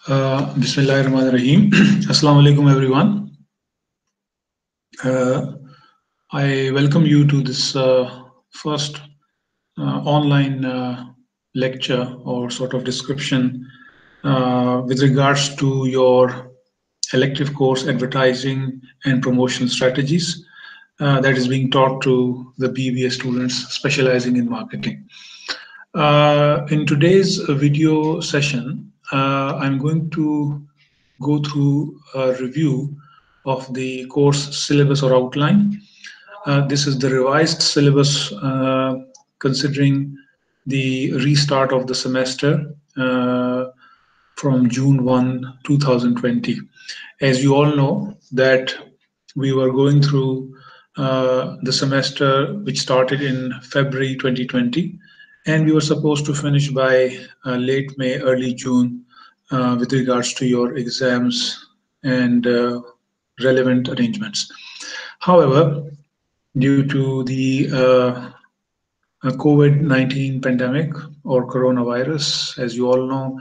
Bismillahirrahmanirrahim. Assalamu alaikum, everyone. I welcome you to this first online lecture or sort of description with regards to your elective course advertising and promotion strategies that is being taught to the BBA students specializing in marketing. In today's video session, I'm going to go through a review of the course syllabus or outline. This is the revised syllabus considering the restart of the semester from June 1, 2020. As you all know that we were going through the semester which started in February 2020, and we were supposed to finish by late May, early June with regards to your exams and relevant arrangements. However, due to the COVID-19 pandemic or coronavirus, as you all know,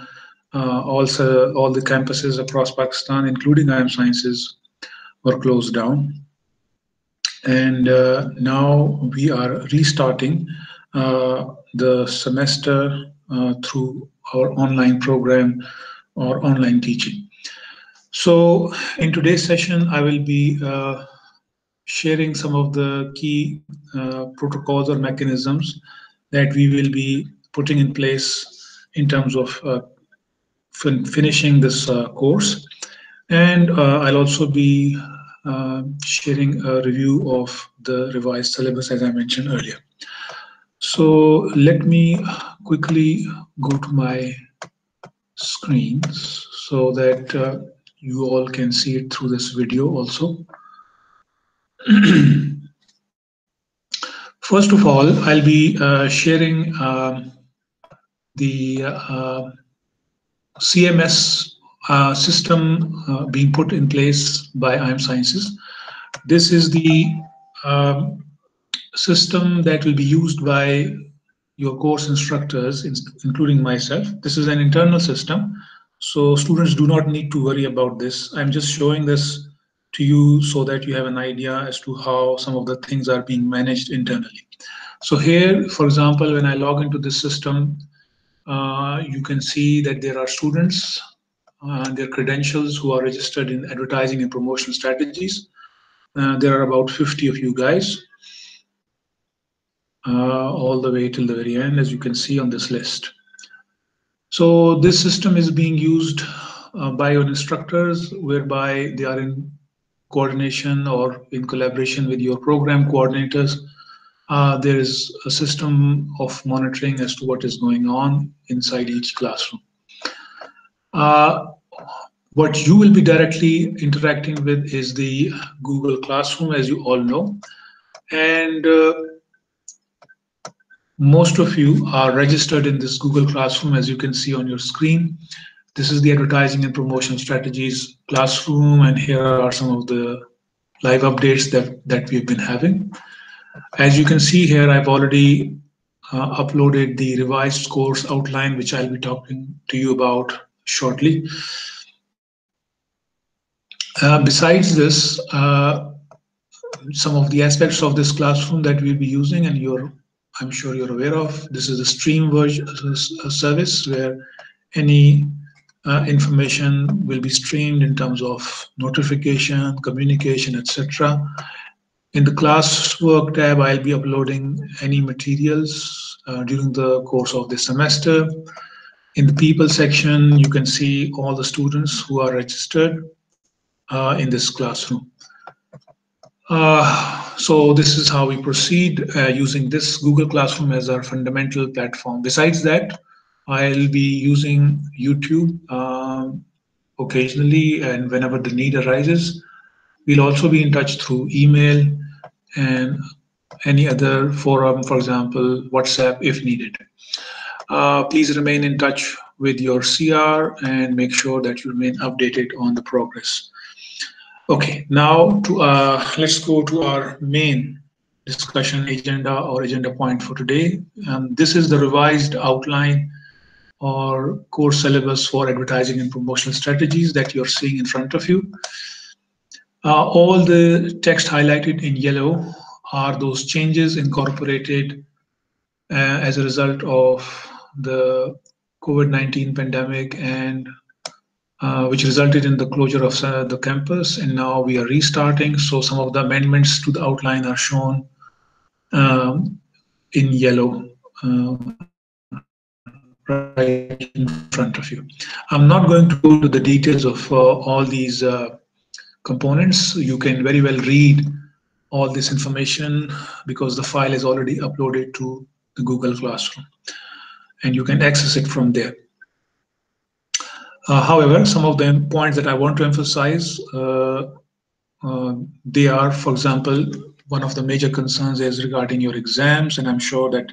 also all the campuses across Pakistan, including IM Sciences, were closed down. And now we are restarting the semester through our online program or online teaching. So in today's session, I will be sharing some of the key protocols or mechanisms that we will be putting in place in terms of finishing this course. And I'll also be sharing a review of the revised syllabus as I mentioned earlier. So let me quickly go to my screens so that you all can see it through this video also. First of all, I'll be sharing the CMS system being put in place by IM Sciences. This is the system that will be used by your course instructors, including myself. This is an internal system, so students do not need to worry about this. I'm just showing this to you so that you have an idea as to how some of the things are being managed internally. So here, for example, when I log into this system, you can see that there are students, their credentials who are registered in advertising and promotion strategies. There are about 50 of you guys, all the way till the very end, as you can see on this list. So this system is being used by your instructors, whereby they are in coordination or in collaboration with your program coordinators. There is a system of monitoring as to what is going on inside each classroom. What you will be directly interacting with is the Google Classroom, as you all know. And most of you are registered in this Google Classroom, as you can see on your screen. This is the advertising and promotion strategies classroom, and here are some of the live updates that we've been having. As you can see here, I've already uploaded the revised course outline, which I'll be talking to you about shortly. Besides this, some of the aspects of this classroom that we'll be using, and I'm sure you're aware of, this is a stream version service where any information will be streamed in terms of notification, communication, etc. In the classwork tab, I'll be uploading any materials during the course of the semester. In the people section, you can see all the students who are registered in this classroom. So this is how we proceed using this Google Classroom as our fundamental platform. Besides that, I'll be using YouTube occasionally and whenever the need arises. We'll also be in touch through email and any other forum, for example, WhatsApp if needed. Please remain in touch with your CR and make sure that you remain updated on the progress. Okay, now let's go to our main discussion agenda or agenda point for today. This is the revised outline or course syllabus for advertising and promotional strategies that you're seeing in front of you. All the text highlighted in yellow are those changes incorporated as a result of the COVID-19 pandemic, and which resulted in the closure of the campus, and now we are restarting. So some of the amendments to the outline are shown in yellow right in front of you. I'm not going to go into the details of all these components. You can very well read all this information because the file is already uploaded to the Google Classroom, and you can access it from there. However, some of the points that I want to emphasize, they are, for example, one of the major concerns is regarding your exams, and I'm sure that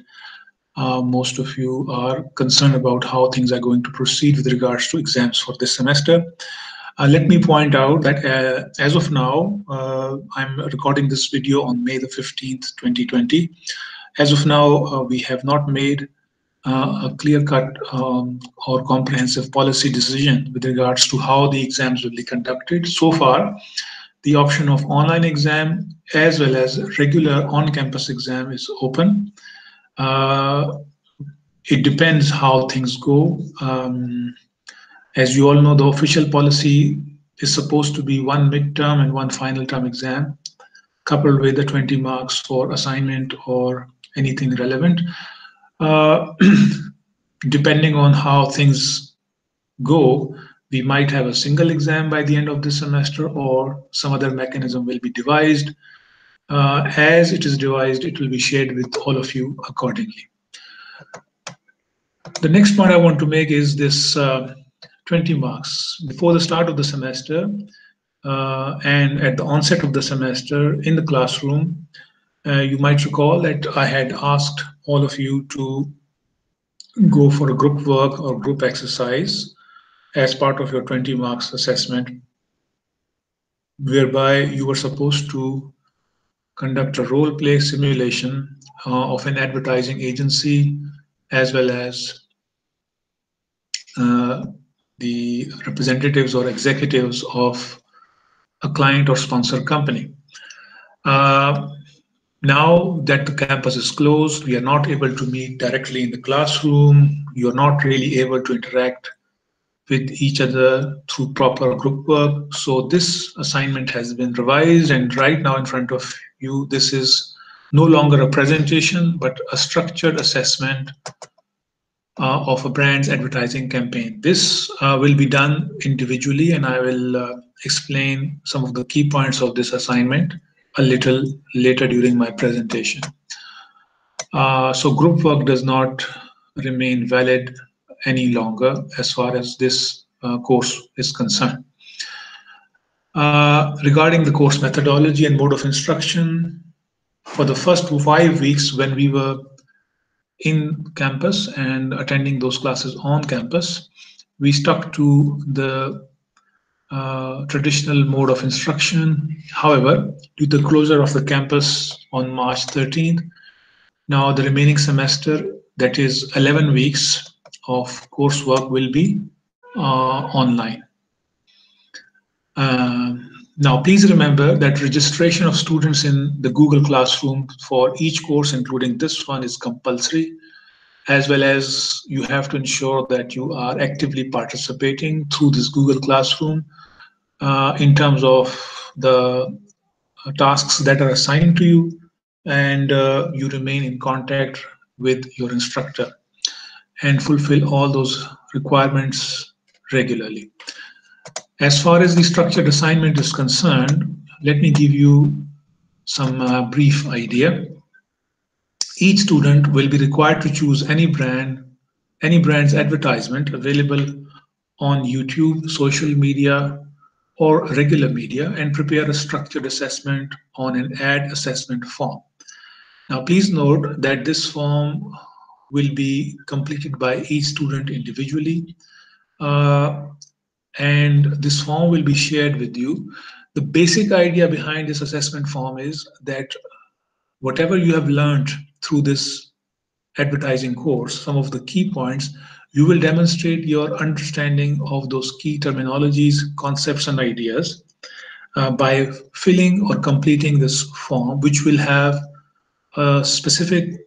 most of you are concerned about how things are going to proceed with regards to exams for this semester. Let me point out that as of now, I'm recording this video on May the 15th, 2020. As of now, we have not made a clear-cut or comprehensive policy decision with regards to how the exams will be conducted. So far, the option of online exam as well as regular on-campus exam is open. It depends how things go. As you all know, the official policy is supposed to be one midterm and one final term exam, coupled with the 20 marks for assignment or anything relevant. Depending on how things go, we might have a single exam by the end of this semester, or some other mechanism will be devised. As it is devised, it will be shared with all of you accordingly. The next point I want to make is this 20 marks. Before the start of the semester and at the onset of the semester in the classroom, you might recall that I had asked all of you to go for a group work or group exercise as part of your 20 marks assessment, whereby you were supposed to conduct a role play simulation of an advertising agency as well as the representatives or executives of a client or sponsor company. Now that the campus is closed, we are not able to meet directly in the classroom. You're not really able to interact with each other through proper group work. So this assignment has been revised, and right now in front of you, this is no longer a presentation, but a structured assessment of a brand's advertising campaign. This will be done individually, and I will explain some of the key points of this assignment a little later during my presentation. So group work does not remain valid any longer as far as this course is concerned. Regarding the course methodology and mode of instruction, for the first 5 weeks when we were in campus and attending those classes on campus, we stuck to the traditional mode of instruction. However, due to the closure of the campus on March 13th, now the remaining semester, that is 11 weeks of coursework, will be online. Now, please remember that registration of students in the Google Classroom for each course, including this one, is compulsory, as well as you have to ensure that you are actively participating through this Google Classroom in terms of the tasks that are assigned to you, and you remain in contact with your instructor and fulfill all those requirements regularly. As far as the structured assignment is concerned, let me give you some brief idea. Each student will be required to choose any brand's advertisement available on YouTube, social media, or regular media, and prepare a structured assessment on an ad assessment form. Now, please note that this form will be completed by each student individually, and this form will be shared with you. The basic idea behind this assessment form is that whatever you have learned through this advertising course, some of the key points, You will demonstrate your understanding of those key terminologies, concepts, and ideas by filling or completing this form, which will have a specific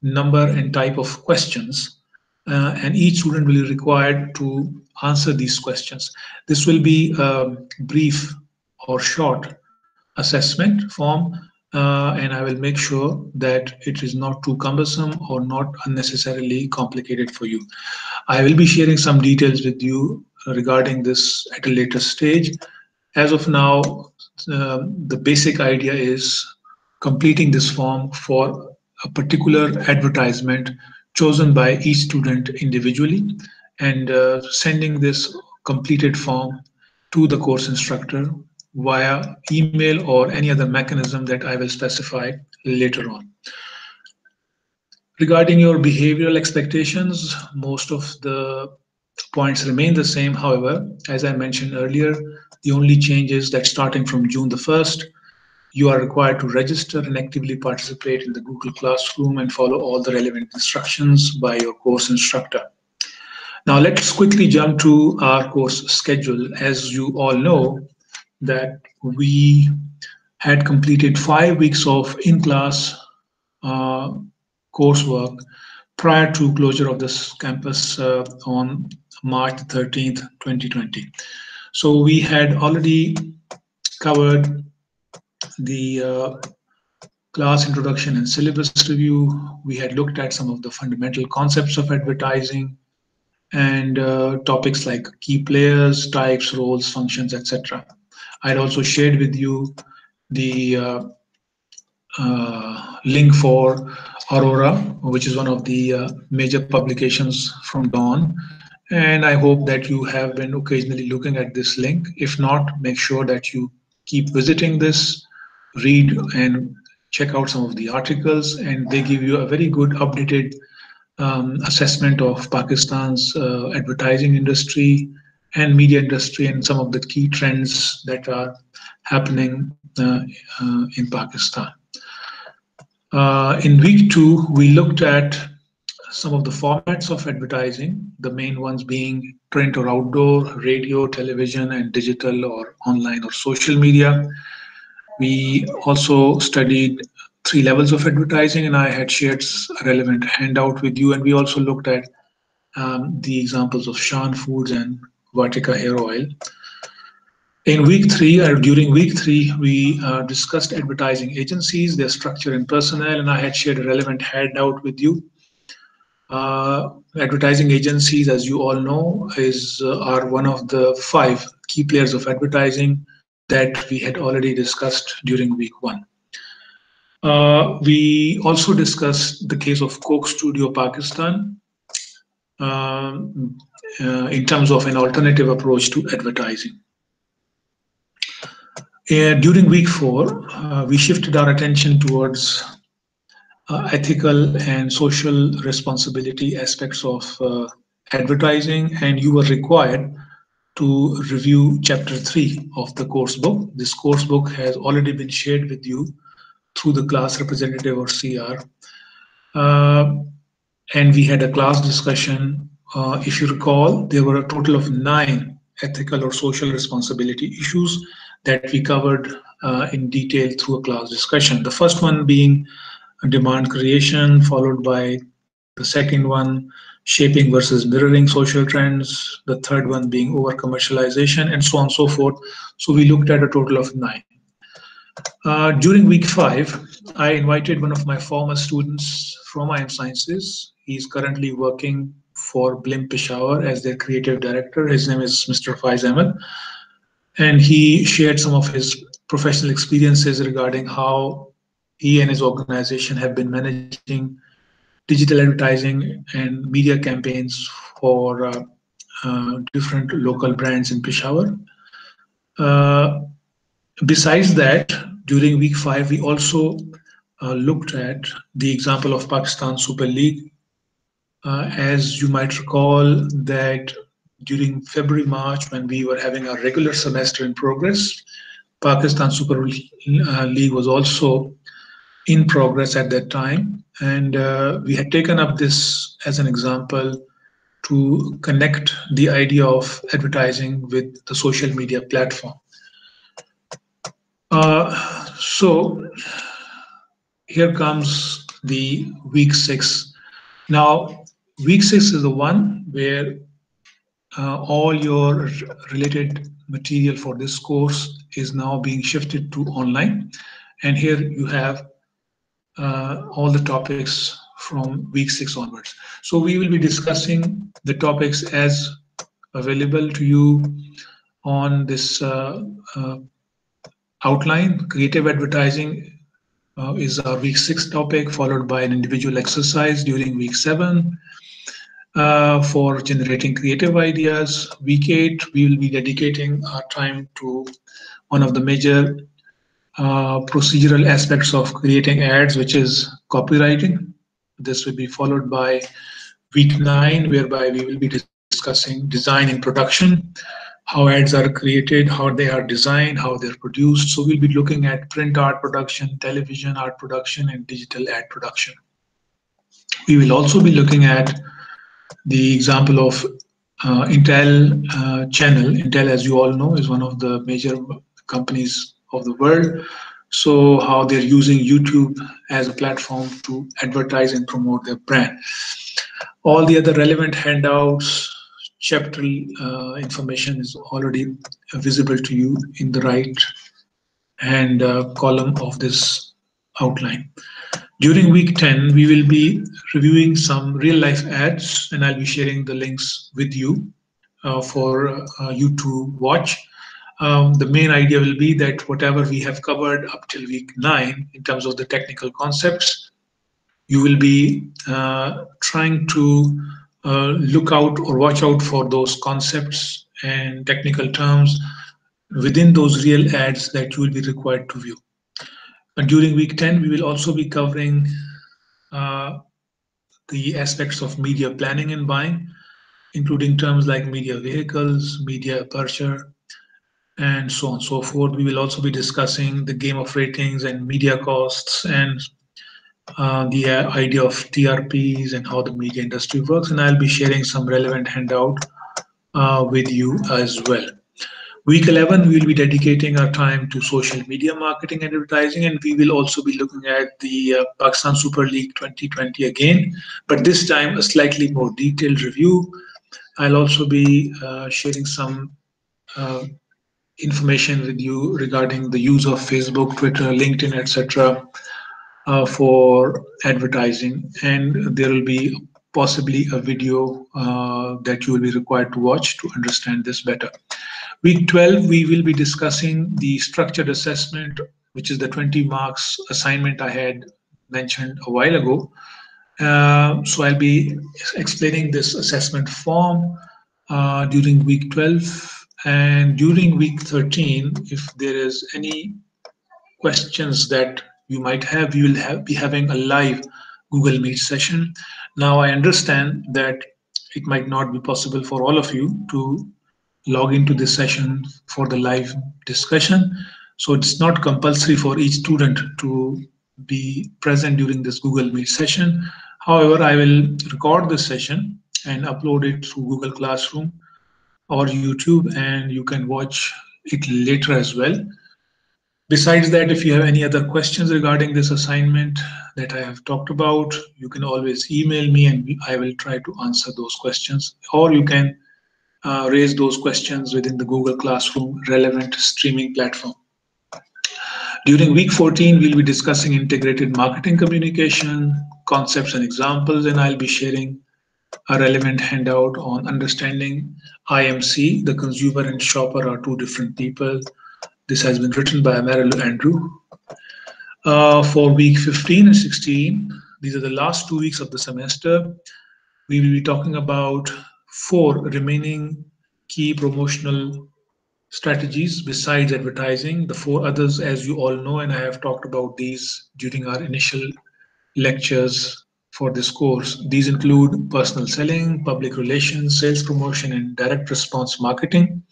number and type of questions, and each student will be required to answer these questions. This will be a brief or short assessment form, and I will make sure that it is not too cumbersome or not unnecessarily complicated for you. I will be sharing some details with you regarding this at a later stage. As of now, the basic idea is completing this form for a particular advertisement chosen by each student individually, and sending this completed form to the course instructor via email or any other mechanism that I will specify later on. Regarding your behavioral expectations, most of the points remain the same. However, as I mentioned earlier, the only change is that starting from June the 1st, you are required to register and actively participate in the Google Classroom and follow all the relevant instructions by your course instructor. Now let's quickly jump to our course schedule. As you all know, that we had completed 5 weeks of in-class coursework prior to closure of this campus on March 13th, 2020. So we had already covered the class introduction and syllabus review. We had looked at some of the fundamental concepts of advertising and topics like key players, types, roles, functions, etc. I had also shared with you the link for Aurora, which is one of the major publications from Dawn. And I hope that you have been occasionally looking at this link. If not, make sure that you keep visiting this, read and check out some of the articles, and they give you a very good updated assessment of Pakistan's advertising industry and media industry and some of the key trends that are happening in Pakistan. In week 2, we looked at some of the formats of advertising, the main ones being print or outdoor, radio, television, and digital or online or social media. We also studied 3 levels of advertising, and I had shared a relevant handout with you. And we also looked at the examples of Shan Foods and Vatika Hair Oil. In week 3, or during week 3, we discussed advertising agencies, their structure and personnel, and I had shared a relevant handout with you. Advertising agencies, as you all know, are one of the 5 key players of advertising that we had already discussed during week 1. We also discussed the case of Coke Studio Pakistan in terms of an alternative approach to advertising. During week 4, we shifted our attention towards ethical and social responsibility aspects of advertising, and you were required to review chapter 3 of the course book. This course book has already been shared with you through the class representative or CR. And we had a class discussion. If you recall, there were a total of 9 ethical or social responsibility issues that we covered in detail through a class discussion. The first one being demand creation, followed by the second one, shaping versus mirroring social trends, the third one being over commercialization, and so on and so forth. So we looked at a total of 9. During week 5, I invited one of my former students from IM Sciences. He's currently working for Blimp Peshawar as their creative director. His name is Mr. Faiz Ahmed. And he shared some of his professional experiences regarding how he and his organization have been managing digital advertising and media campaigns for different local brands in Peshawar. Besides that, during week 5, we also looked at the example of Pakistan Super League. As you might recall, that during February, March, when we were having our regular semester in progress, Pakistan Super League was also in progress at that time. And we had taken up this as an example to connect the idea of advertising with the social media platform. So here comes the week 6. Now, week 6 is the one where all your related material for this course is now being shifted to online. And here you have all the topics from week 6 onwards. So we will be discussing the topics as available to you on this outline. Creative advertising is our week 6 topic, followed by an individual exercise during week 7 for generating creative ideas. Week 8, we will be dedicating our time to one of the major procedural aspects of creating ads, which is copywriting. This will be followed by week 9, whereby we will be discussing design and production, how ads are created, how they are designed, how they're produced. So we'll be looking at print art production, television art production, and digital ad production. We will also be looking at the example of Intel channel. Intel, as you all know, is one of the major companies of the world. So how they're using YouTube as a platform to advertise and promote their brand. All the other relevant handouts, chapter information is already visible to you in the right hand column of this outline. During week 10, we will be reviewing some real life ads, and I'll be sharing the links with you for you to watch. The main idea will be that whatever we have covered up till week 9 in terms of the technical concepts, you will be trying to look out or watch out for those concepts and technical terms within those real ads that you will be required to view. And during week 10, we will also be covering the aspects of media planning and buying, including terms like media vehicles, media aperture, and so on and so forth. We will also be discussing the game of ratings and media costs and the idea of TRPs and how the media industry works. And I'll be sharing some relevant handout with you as well. Week 11, we will be dedicating our time to social media marketing and advertising, and we will also be looking at the Pakistan Super League 2020 again, but this time a slightly more detailed review. I'll also be sharing some information with you regarding the use of Facebook, Twitter, LinkedIn, etc. For advertising, and there will be possibly a video that you will be required to watch to understand this better. Week 12, we will be discussing the structured assessment, which is the 20 marks assignment I had mentioned a while ago. So I'll be explaining this assessment form during week 12, and during week 13, if there is any questions that you might have, we will be having a live Google Meet session. Now I understand that it might not be possible for all of you to log into this session for the live discussion. So it's not compulsory for each student to be present during this Google Meet session. However, I will record this session and upload it through Google Classroom or YouTube, and you can watch it later as well. Besides that, if you have any other questions regarding this assignment that I have talked about, you can always email me and I will try to answer those questions, or you can raise those questions within the Google Classroom relevant streaming platform. During week 14, we'll be discussing integrated marketing communication, concepts and examples, and I'll be sharing a relevant handout on understanding IMC. The consumer and shopper are two different people. This has been written by Marilu Andrew. For week 15 and 16, these are the last 2 weeks of the semester. We will be talking about 4 remaining key promotional strategies besides advertising. The 4 others, as you all know, and I have talked about these during our initial lectures for this course. These include personal selling, public relations, sales promotion, and direct response marketing.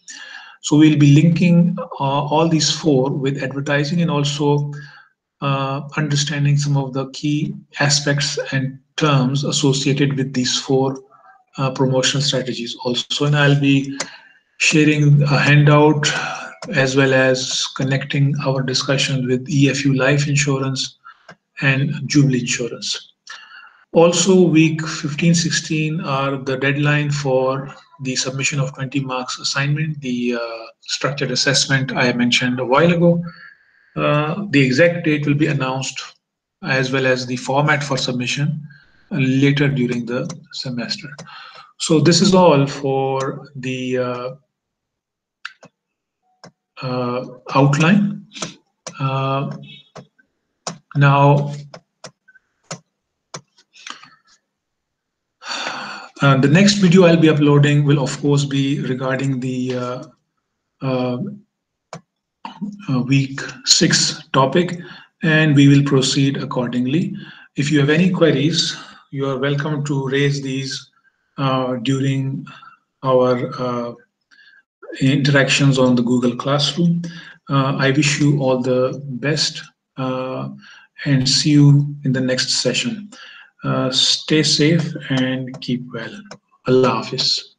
So we'll be linking all these 4 with advertising, and also understanding some of the key aspects and terms associated with these 4 promotional strategies also. And I'll be sharing a handout as well as connecting our discussion with EFU Life Insurance and Jubilee Insurance. Also, week 15-16 are the deadline for the submission of 20 marks assignment, the structured assessment I mentioned a while ago. The exact date will be announced as well as the format for submission later during the semester. So this is all for the outline. Now, the next video I'll be uploading will of course be regarding the week 6 topic, and we will proceed accordingly. If you have any queries, you are welcome to raise these during our interactions on the Google Classroom. I wish you all the best and see you in the next session. Stay safe and keep well. Allah Hafiz.